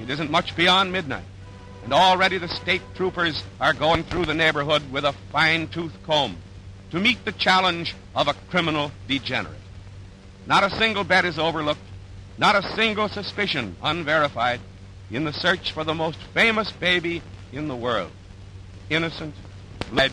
It isn't much beyond midnight, and already the state troopers are going through the neighborhood with a fine-tooth comb to meet the challenge of a criminal degenerate. Not a single bet is overlooked, not a single suspicion unverified in the search for the most famous baby in the world. Innocent, bled,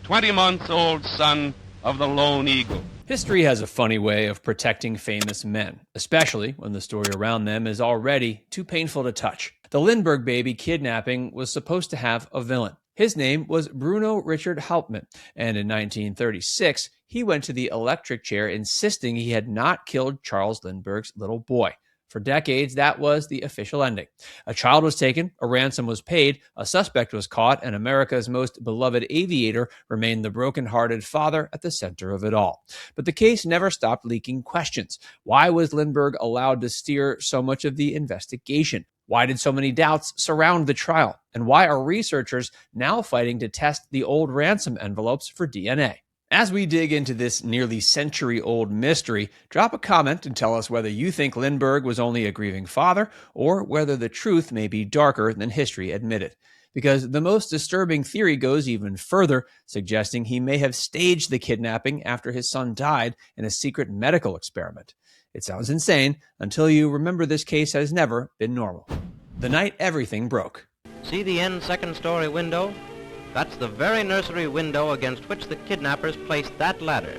20-month-old son of the lone eagle. History has a funny way of protecting famous men, especially when the story around them is already too painful to touch. The Lindbergh baby kidnapping was supposed to have a villain. His name was Bruno Richard Hauptmann, and in 1936, he went to the electric chair insisting he had not killed Charles Lindbergh's little boy. For decades, that was the official ending. A child was taken, a ransom was paid, a suspect was caught, and America's most beloved aviator remained the broken-hearted father at the center of it all. But the case never stopped leaking questions. Why was Lindbergh allowed to steer so much of the investigation? Why did so many doubts surround the trial? And why are researchers now fighting to test the old ransom envelopes for DNA? As we dig into this nearly century-old mystery, drop a comment and tell us whether you think Lindbergh was only a grieving father or whether the truth may be darker than history admitted. Because the most disturbing theory goes even further, suggesting he may have staged the kidnapping after his son died in a secret medical experiment. It sounds insane until you remember this case has never been normal. The night everything broke. See the end second-story window? That's the very nursery window against which the kidnappers placed that ladder.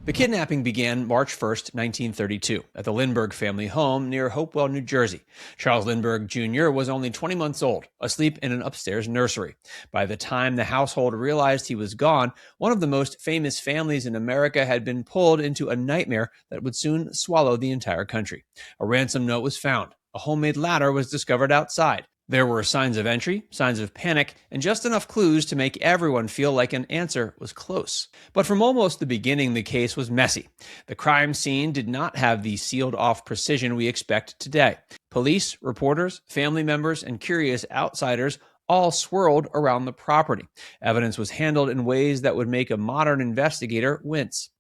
The kidnapping began March 1st, 1932, at the Lindbergh family home near Hopewell, New Jersey. Charles Lindbergh Jr. was only 20 months old, asleep in an upstairs nursery. By the time the household realized he was gone, one of the most famous families in America had been pulled into a nightmare that would soon swallow the entire country. A ransom note was found. A homemade ladder was discovered outside. There were signs of entry, signs of panic, and just enough clues to make everyone feel like an answer was close. But from almost the beginning, the case was messy. The crime scene did not have the sealed-off precision we expect today. Police, reporters, family members, and curious outsiders all swirled around the property. Evidence was handled in ways that would make a modern investigator wince.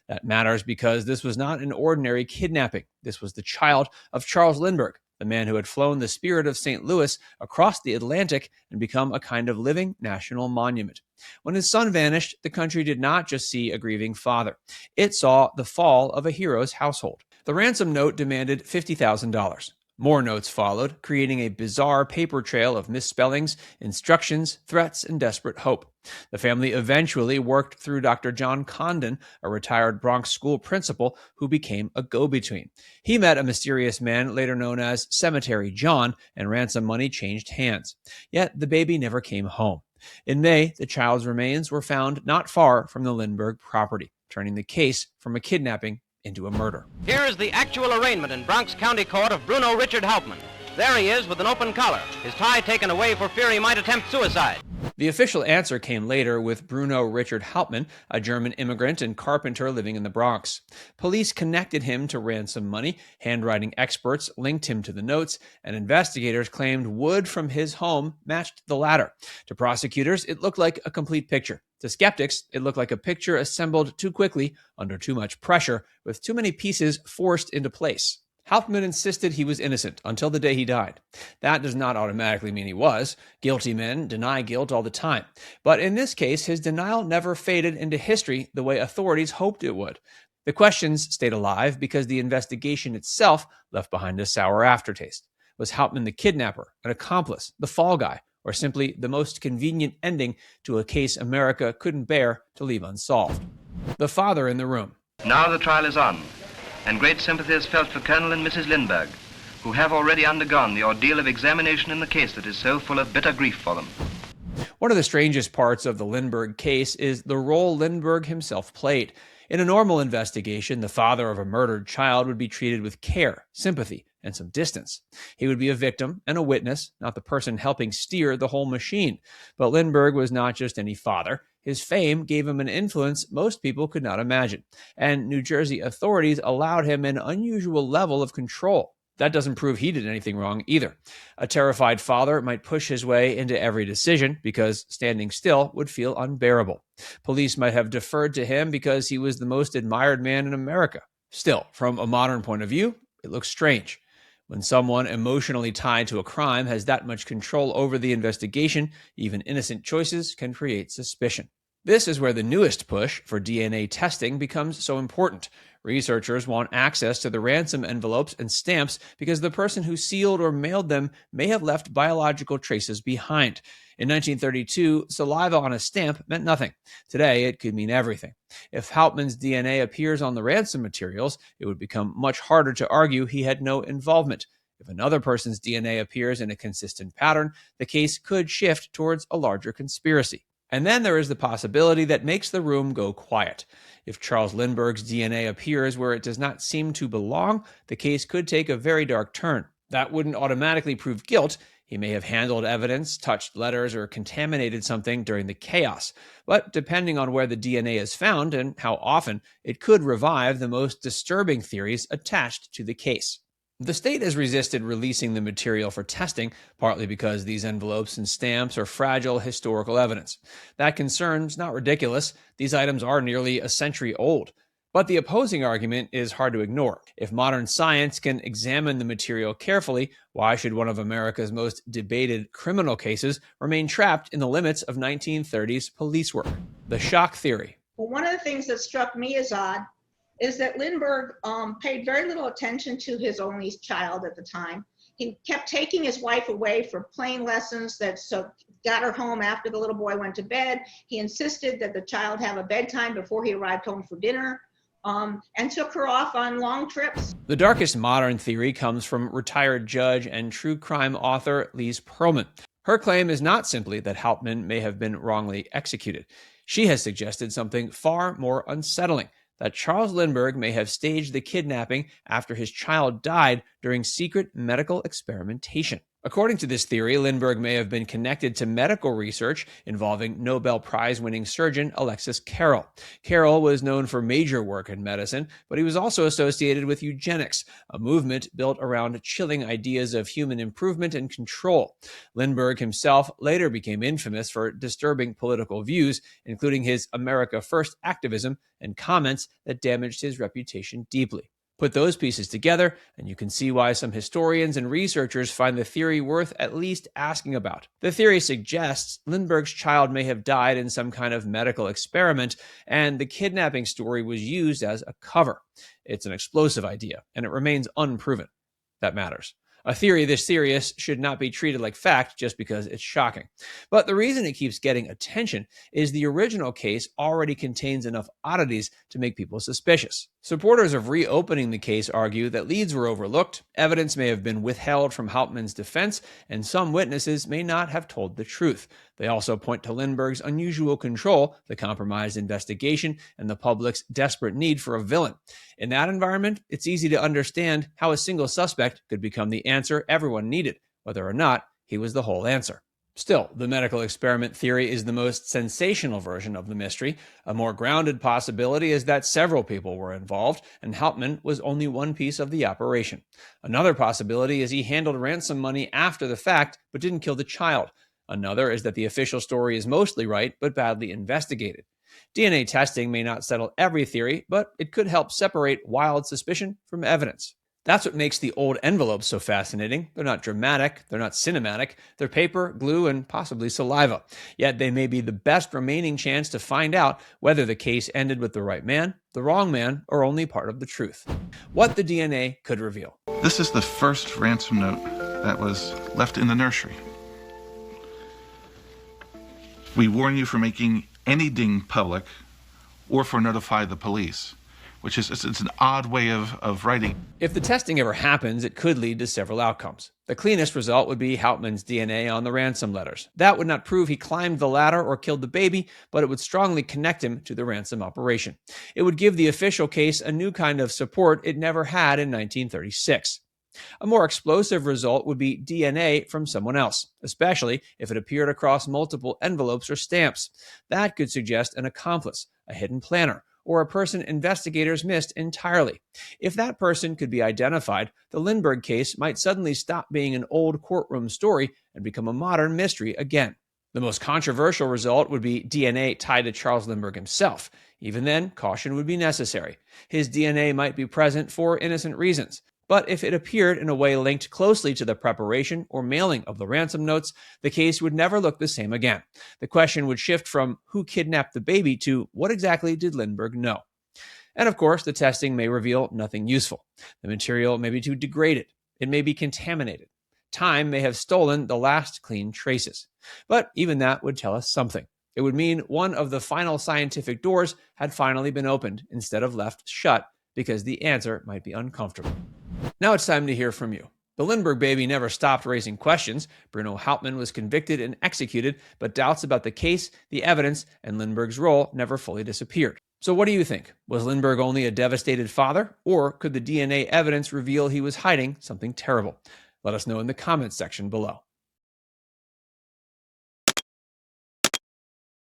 That matters because this was not an ordinary kidnapping. This was the child of Charles Lindbergh, the man who had flown the spirit of St. Louis across the Atlantic and become a kind of living national monument. When his son vanished, the country did not just see a grieving father. It saw the fall of a hero's household. The ransom note demanded $50,000. More notes followed, creating a bizarre paper trail of misspellings, instructions, threats, and desperate hope. The family eventually worked through Dr. John Condon, a retired Bronx school principal who became a go-between. He met a mysterious man later known as Cemetery John, and ransom money changed hands. Yet the baby never came home. In May, the child's remains were found not far from the Lindbergh property, turning the case from a kidnapping into a murder. Here is the actual arraignment in Bronx County Court of Bruno Richard Hauptmann. There he is with an open collar, his tie taken away for fear he might attempt suicide. The official answer came later with Bruno Richard Hauptmann, a German immigrant and carpenter living in the Bronx. Police connected him to ransom money, handwriting experts linked him to the notes, and investigators claimed wood from his home matched the latter. To prosecutors, it looked like a complete picture. To skeptics, it looked like a picture assembled too quickly, under too much pressure, with too many pieces forced into place. Hauptmann insisted he was innocent until the day he died. That does not automatically mean he was. Guilty men deny guilt all the time. But in this case, his denial never faded into history the way authorities hoped it would. The questions stayed alive because the investigation itself left behind a sour aftertaste. Was Hauptmann the kidnapper, an accomplice, the fall guy, or simply the most convenient ending to a case America couldn't bear to leave unsolved? The father in the room. Now the trial is on, and great sympathy is felt for Colonel and Mrs. Lindbergh, who have already undergone the ordeal of examination in the case that is so full of bitter grief for them. One of the strangest parts of the Lindbergh case is the role Lindbergh himself played. In a normal investigation, the father of a murdered child would be treated with care, sympathy, and some distance. He would be a victim and a witness, not the person helping steer the whole machine. But Lindbergh was not just any father. His fame gave him an influence most people could not imagine, and New Jersey authorities allowed him an unusual level of control. That doesn't prove he did anything wrong either. A terrified father might push his way into every decision because standing still would feel unbearable. Police might have deferred to him because he was the most admired man in America. Still, from a modern point of view, it looks strange. When someone emotionally tied to a crime has that much control over the investigation, even innocent choices can create suspicion. This is where the newest push for DNA testing becomes so important. Researchers want access to the ransom envelopes and stamps because the person who sealed or mailed them may have left biological traces behind. In 1932, saliva on a stamp meant nothing. Today, it could mean everything. If Hauptmann's DNA appears on the ransom materials, it would become much harder to argue he had no involvement. If another person's DNA appears in a consistent pattern, the case could shift towards a larger conspiracy. And then there is the possibility that makes the room go quiet. If Charles Lindbergh's DNA appears where it does not seem to belong, the case could take a very dark turn. That wouldn't automatically prove guilt. He may have handled evidence, touched letters, or contaminated something during the chaos. But depending on where the DNA is found and how often, it could revive the most disturbing theories attached to the case. The state has resisted releasing the material for testing, partly because these envelopes and stamps are fragile historical evidence. That concern's not ridiculous. These items are nearly a century old. But the opposing argument is hard to ignore. If modern science can examine the material carefully, why should one of America's most debated criminal cases remain trapped in the limits of 1930s police work? The shock theory. Well, one of the things that struck me as odd is that Lindbergh paid very little attention to his only child at the time. He kept taking his wife away for playing lessons got her home after the little boy went to bed. He insisted that the child have a bedtime before he arrived home for dinner, and took her off on long trips. The darkest modern theory comes from retired judge and true crime author Lise Perlman. Her claim is not simply that Hauptmann may have been wrongly executed. She has suggested something far more unsettling, that Charles Lindbergh may have staged the kidnapping after his child died during secret medical experimentation. According to this theory, Lindbergh may have been connected to medical research involving Nobel Prize-winning surgeon Alexis Carrel. Carrel was known for major work in medicine, but he was also associated with eugenics, a movement built around chilling ideas of human improvement and control. Lindbergh himself later became infamous for disturbing political views, including his America First activism and comments that damaged his reputation deeply. Put those pieces together, and you can see why some historians and researchers find the theory worth at least asking about. The theory suggests Lindbergh's child may have died in some kind of medical experiment, and the kidnapping story was used as a cover. It's an explosive idea, and it remains unproven. That matters. A theory this serious should not be treated like fact just because it's shocking. But the reason it keeps getting attention is the original case already contains enough oddities to make people suspicious. Supporters of reopening the case argue that leads were overlooked, evidence may have been withheld from Hauptmann's defense, and some witnesses may not have told the truth. They also point to Lindbergh's unusual control, the compromised investigation, and the public's desperate need for a villain. In that environment, it's easy to understand how a single suspect could become the answer everyone needed, whether or not he was the whole answer. Still, the medical experiment theory is the most sensational version of the mystery. A more grounded possibility is that several people were involved, and Hauptmann was only one piece of the operation. Another possibility is he handled ransom money after the fact, but didn't kill the child. Another is that the official story is mostly right, but badly investigated. DNA testing may not settle every theory, but it could help separate wild suspicion from evidence. That's what makes the old envelopes so fascinating. They're not dramatic, they're not cinematic, they're paper, glue, and possibly saliva. Yet they may be the best remaining chance to find out whether the case ended with the right man, the wrong man, or only part of the truth. What the DNA could reveal. This is the first ransom note that was left in the nursery. We warn you from making any ding public or for notify the police. Which is it's an odd way of writing. If the testing ever happens, it could lead to several outcomes. The cleanest result would be Hauptmann's DNA on the ransom letters. That would not prove he climbed the ladder or killed the baby, but it would strongly connect him to the ransom operation. It would give the official case a new kind of support it never had in 1936. A more explosive result would be DNA from someone else, especially if it appeared across multiple envelopes or stamps. That could suggest an accomplice, a hidden planner, or a person investigators missed entirely. If that person could be identified, the Lindbergh case might suddenly stop being an old courtroom story and become a modern mystery again. The most controversial result would be DNA tied to Charles Lindbergh himself. Even then, caution would be necessary. His DNA might be present for innocent reasons. But if it appeared in a way linked closely to the preparation or mailing of the ransom notes, the case would never look the same again. The question would shift from who kidnapped the baby to what exactly did Lindbergh know? And of course, the testing may reveal nothing useful. The material may be too degraded. It may be contaminated. Time may have stolen the last clean traces. But even that would tell us something. It would mean one of the final scientific doors had finally been opened instead of left shut, because the answer might be uncomfortable. Now it's time to hear from you. The Lindbergh baby never stopped raising questions. Bruno Hauptmann was convicted and executed, but doubts about the case, the evidence, and Lindbergh's role never fully disappeared. So what do you think? Was Lindbergh only a devastated father, or could the DNA evidence reveal he was hiding something terrible? Let us know in the comments section below.